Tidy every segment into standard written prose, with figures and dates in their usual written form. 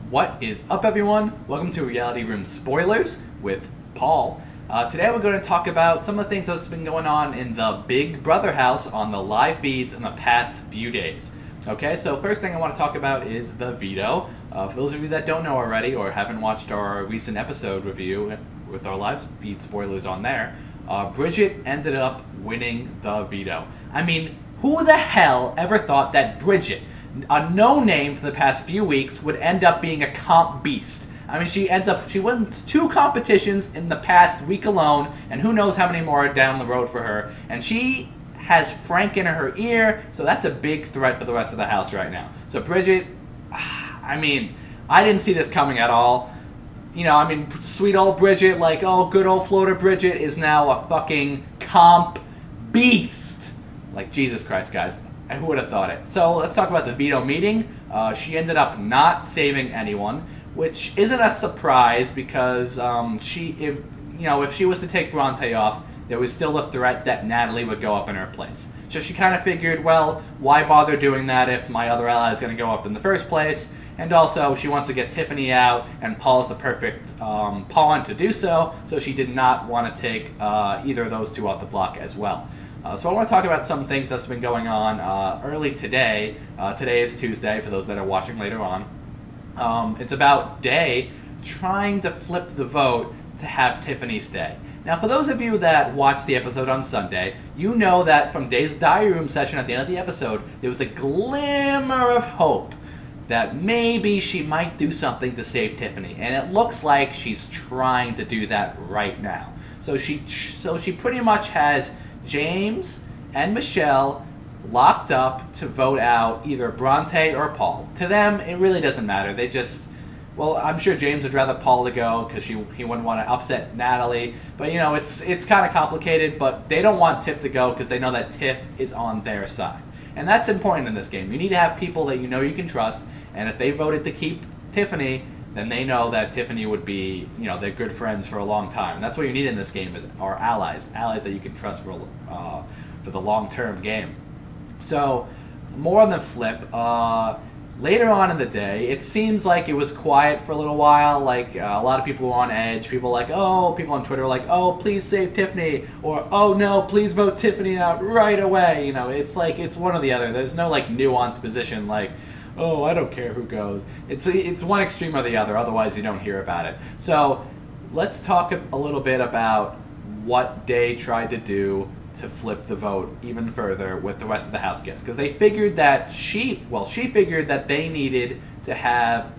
What is up, everyone? Welcome to Reality Room Spoilers with Paul. Today we're going to talk about some of the things that's been going on in the Big Brother house on the live feeds in the past few days. Okay, so first thing I want to talk about is the veto. For those of you that don't know already or haven't watched our recent episode review with our live feed spoilers on there, Bridget ended up winning the veto. I mean, who the hell ever thought that Bridget, a no-name for the past few weeks, would end up being a comp beast? I mean, she wins 2 competitions in the past week alone, and who knows how many more are down the road for her. And she has Frank in her ear, so that's a big threat for the rest of the house right now. So Bridget, I mean, I didn't see this coming at all. You know, I mean, sweet old Bridget, like, oh, good old Florida Bridget is now a fucking comp beast. Like, Jesus Christ, guys. Who would have thought it? So let's talk about the veto meeting. She ended up not saving anyone, which isn't a surprise because if she was to take Bronte off, there was still a threat that Natalie would go up in her place. So she kind of figured, well, why bother doing that if my other ally is going to go up in the first place? And also, she wants to get Tiffany out, and Paul's the perfect pawn to do so, so she did not want to take either of those two off the block as well. So I want to talk about some things that's been going on early today. Today is Tuesday, for those that are watching later on. It's about Day trying to flip the vote to have Tiffany stay. Now, for those of you that watched the episode on Sunday, you know that from Day's diary room session at the end of the episode, there was a glimmer of hope that maybe she might do something to save Tiffany. And it looks like she's trying to do that right now. So she pretty much has James and Michelle locked up to vote out either Bronte or Paul. To them, it really doesn't matter. They just, well, I'm sure James would rather Paul to go because he wouldn't want to upset Natalie. But, you know, it's kind of complicated, but they don't want Tiff to go because they know that Tiff is on their side. And that's important in this game. You need to have people that you know you can trust, and if they voted to keep Tiffany, then they know that Tiffany would be, you know, they're good friends for a long time. And that's what you need in this game are allies that you can trust for the long-term game. So, more on the flip, later on in the day, it seems like it was quiet for a little while. Like, a lot of people were on edge. People on Twitter were like, oh, please save Tiffany, or oh no, please vote Tiffany out right away. You know, it's like, it's one or the other. There's no, like, nuanced position, like, oh, I don't care who goes. It's one extreme or the other, otherwise you don't hear about it. So let's talk a little bit about what Day tried to do to flip the vote even further with the rest of the house guests. Because they figured that she figured that they needed to have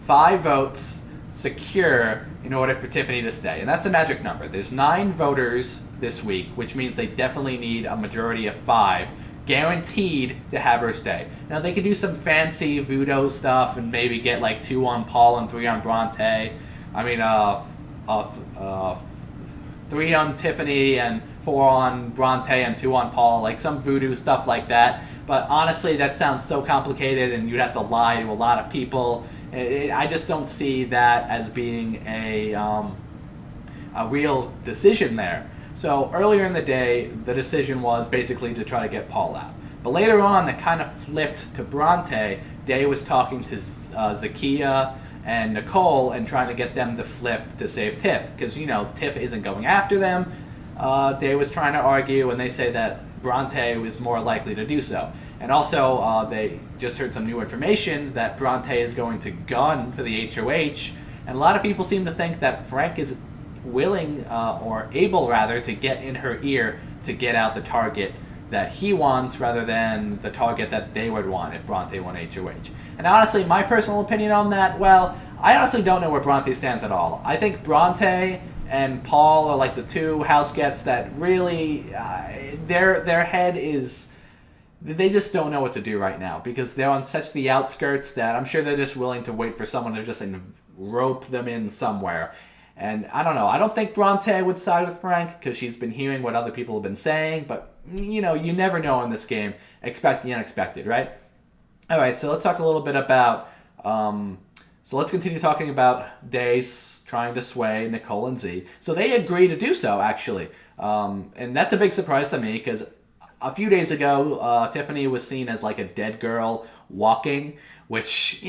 5 votes secure in order for Tiffany to stay. And that's a magic number. There's 9 voters this week, which means they definitely need a majority of 5 guaranteed to have her stay. Now, they could do some fancy voodoo stuff and maybe get like 2 on Paul and 3 on Bronte. I mean, 3 on Tiffany and 4 on Bronte and 2 on Paul, like some voodoo stuff like that. But honestly, that sounds so complicated and you'd have to lie to a lot of people. I just don't see that as being a real decision there. So earlier in the day, the decision was basically to try to get Paul out. But later on, it kind of flipped to Bronte. Day was talking to Zakia and Nicole and trying to get them to flip to save Tiff. Because, you know, Tiff isn't going after them. Day was trying to argue, and they say that Bronte was more likely to do so. And also, they just heard some new information that Bronte is going to gun for the HOH. And a lot of people seem to think that Frank is willing or able rather to get in her ear to get out the target that he wants rather than the target that they would want if Bronte won HOH. And honestly, my personal opinion on that, well, I honestly don't know where Bronte stands at all. I think Bronte and Paul are like the 2 house gets that really their head is, they just don't know what to do right now because they're on such the outskirts that I'm sure they're just willing to wait for someone to just rope them in somewhere. And I don't know. I don't think Bronte would side with Frank because she's been hearing what other people have been saying. But, you know, you never know in this game. Expect the unexpected, right? All right, so let's talk a little bit about... so let's continue talking about Days trying to sway Nicole and Z. So they agree to do so, actually. And that's a big surprise to me because a few days ago, Tiffany was seen as like a dead girl walking which,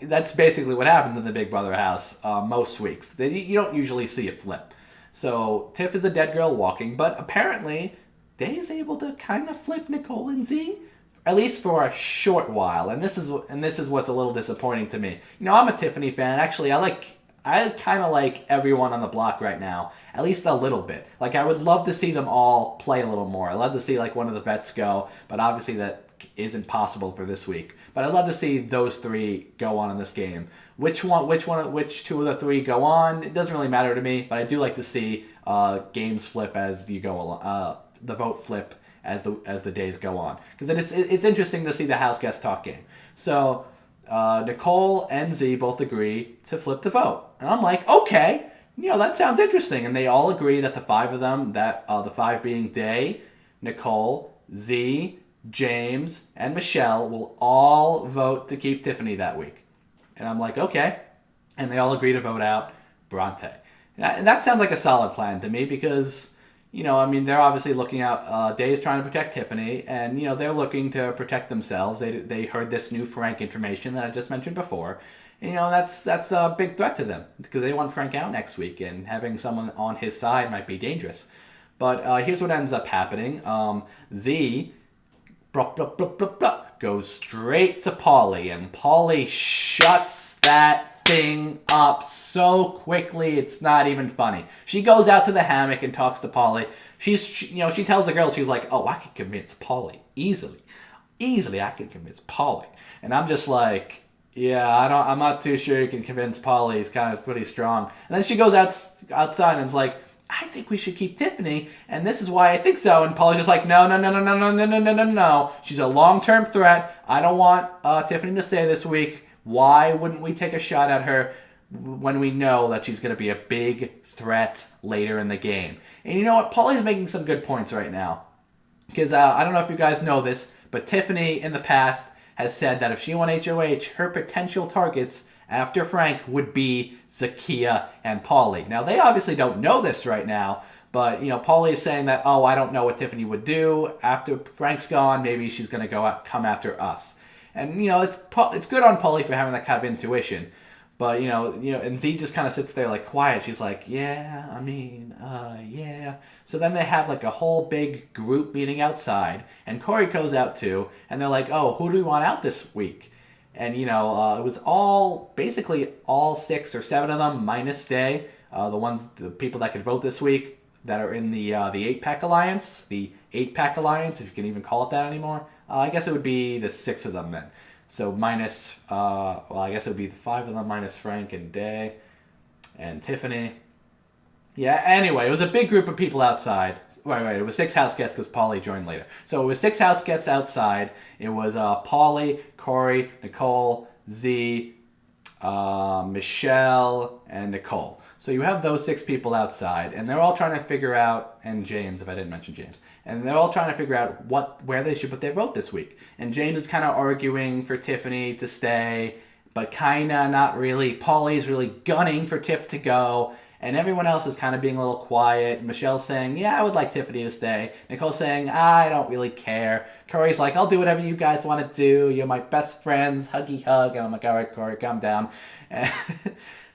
that's basically what happens in the Big Brother house most weeks. You don't usually see a flip. So Tiff is a dead girl walking, but apparently Day is able to kind of flip Nicole and Z, at least for a short while. And this is what's a little disappointing to me. I'm a Tiffany fan. Actually, I kind of like everyone on the block right now, at least a little bit. Like, I would love to see them all play a little more. I'd love to see, like, one of the vets go, but obviously that isn't possible for this week. But I'd love to see those three go on in this game. Which two of the three go on, it doesn't really matter to me, but I do like to see games flip as you go along, the vote flip as the days go on. Because it's interesting to see the house guest talk game. So Nicole and Z both agree to flip the vote. And I'm like, okay, that sounds interesting. And they all agree that the five of them, the five being Day, Nicole, Z, James, and Michelle, will all vote to keep Tiffany that week. And I'm like, okay. And they all agree to vote out Bronte. And that sounds like a solid plan to me because, they're obviously looking out. Day is trying to protect Tiffany, and, they're looking to protect themselves. They heard this new Frank information that I just mentioned before. And, that's a big threat to them because they want Frank out next week, and having someone on his side might be dangerous. But here's what ends up happening. Z goes straight to Pauly, and Pauly shuts that thing up so quickly it's not even funny. She goes out to the hammock and talks to Pauly. She tells the girls, she's like, oh, I could convince Pauly easily I could convince Pauly. And I'm just like, yeah, I'm not too sure you can convince Pauly. He's kind of pretty strong. And then she goes outside and is like, I think we should keep Tiffany, and this is why I think so. And Paula's just like, no. She's a long-term threat. I don't want Tiffany to stay this week. Why wouldn't we take a shot at her when we know that she's going to be a big threat later in the game? And you know what? Paula's making some good points right now. Because I don't know if you guys know this, but Tiffany in the past has said that if she won HOH, her potential targets after Frank would be Zakia and Pauly. Now, they obviously don't know this right now, but, Pauly is saying that, oh, I don't know what Tiffany would do. After Frank's gone, maybe she's going to come after us. And, it's good on Pauly for having that kind of intuition. But, and Z just kind of sits there, like, quiet. She's like, yeah. So then they have, like, a whole big group meeting outside, and Corey goes out too, and they're like, oh, who do we want out this week? And, it was basically all 6 or 7 of them, minus Day, the people that could vote this week that are in the 8-pack alliance, if you can even call it that anymore. I guess it would be the 6 of them then. So minus, I guess it would be the 5 of them minus Frank and Day and Tiffany. Yeah, anyway, it was a big group of people outside. Right, it was 6 house guests because Pauly joined later. So it was 6 house guests outside. It was Pauly, Corey, Nicole, Z, Michelle, and Nicole. So you have those 6 people outside, and they're all trying to figure out, and James, if I didn't mention James, and they're all trying to figure out where they should put their vote this week. And James is kind of arguing for Tiffany to stay, but kind of not really. Pauly's really gunning for Tiff to go. And everyone else is kind of being a little quiet. Michelle's saying, yeah, I would like Tiffany to stay. Nicole's saying, I don't really care. Corey's like, I'll do whatever you guys want to do. You're my best friends. Huggy hug. And I'm like, all right, Corey, calm down. And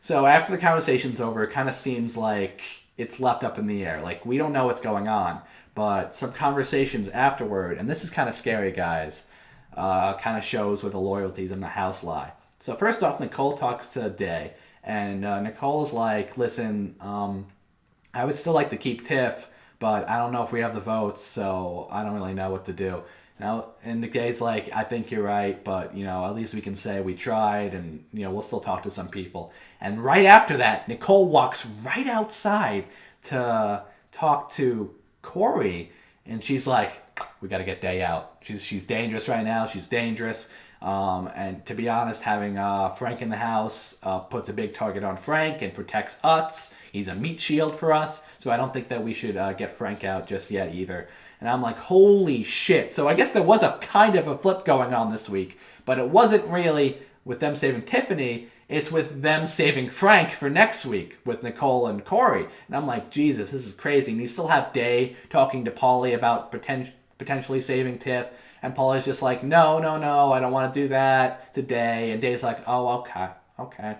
so after the conversation's over, it kind of seems like it's left up in the air. Like, we don't know what's going on. But some conversations afterward, and this is kind of scary, guys, kind of shows where the loyalties in the house lie. So first off, Nicole talks to Day. And Nicole's like, listen, I would still like to keep Tiff, but I don't know if we have the votes, so I don't really know what to do. And Day's like, I think you're right, but, at least we can say we tried, and, we'll still talk to some people. And right after that, Nicole walks right outside to talk to Corey, and she's like, we got to get Day out. She's dangerous right now. She's dangerous. And to be honest, having Frank in the house puts a big target on Frank and protects us. He's a meat shield for us. So I don't think that we should get Frank out just yet either. And I'm like, holy shit. So I guess there was a kind of a flip going on this week. But it wasn't really with them saving Tiffany. It's with them saving Frank for next week with Nicole and Corey. And I'm like, Jesus, this is crazy. And you still have Day talking to Pauly about potentially saving Tiff. And Paula's just like, no, no, no, I don't want to do that today. And Dave's like, oh, okay, okay.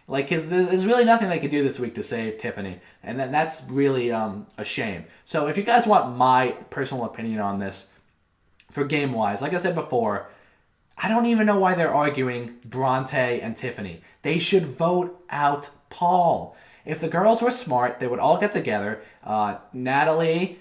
Like, cause there's really nothing they could do this week to save Tiffany, and then that's really a shame. So if you guys want my personal opinion on this, for game wise, like I said before, I don't even know why they're arguing Bronte and Tiffany. They should vote out Paul. If the girls were smart, they would all get together. Natalie,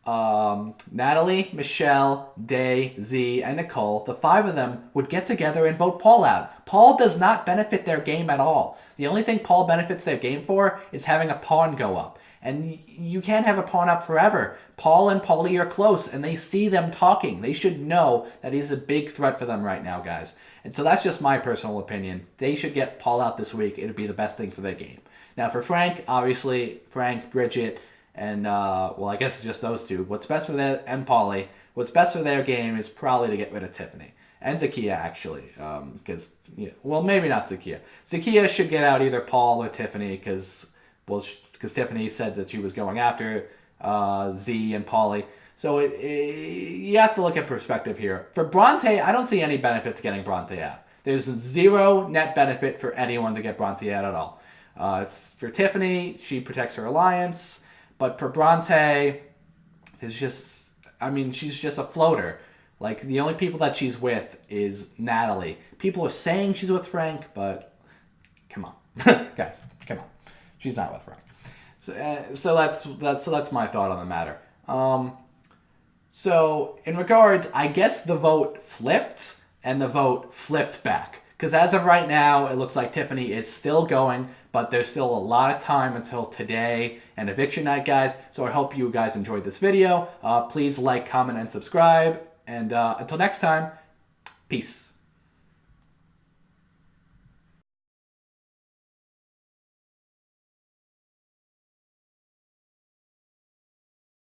Michelle, Day, Z, and Nicole, the 5 of them would get together and vote Paul out. Paul does not benefit their game at all. The only thing Paul benefits their game for is having a pawn go up. And you can't have a pawn up forever. Paul and Paulie are close, and they see them talking. They should know that he's a big threat for them right now, guys. And so that's just my personal opinion. They should get Paul out this week. It would be the best thing for their game. Now for Frank, obviously, Frank, Bridget, and, well, I guess it's just those two. What's best for their, and Paulie, what's best for their game is probably to get rid of Tiffany. And Zakiya, actually, because, well, maybe not Zakiya. Zakiya should get out either Paul or Tiffany, because, well, because Tiffany said that she was going after Z and Paulie. So you have to look at perspective here. For Bronte, I don't see any benefit to getting Bronte out. There's zero net benefit for anyone to get Bronte out at all. It's for Tiffany, she protects her alliance. But for Bronte, it's just, I mean, she's just a floater. Like, the only people that she's with is Natalie. People are saying she's with Frank, but come on. Guys, come on. She's not with Frank. So that's my thought on the matter. So in regards, I guess the vote flipped and the vote flipped back. Because as of right now, it looks like Tiffany is still going, but there's still a lot of time until today and eviction night, guys. So I hope you guys enjoyed this video. Please like, comment, and subscribe. And until next time, peace.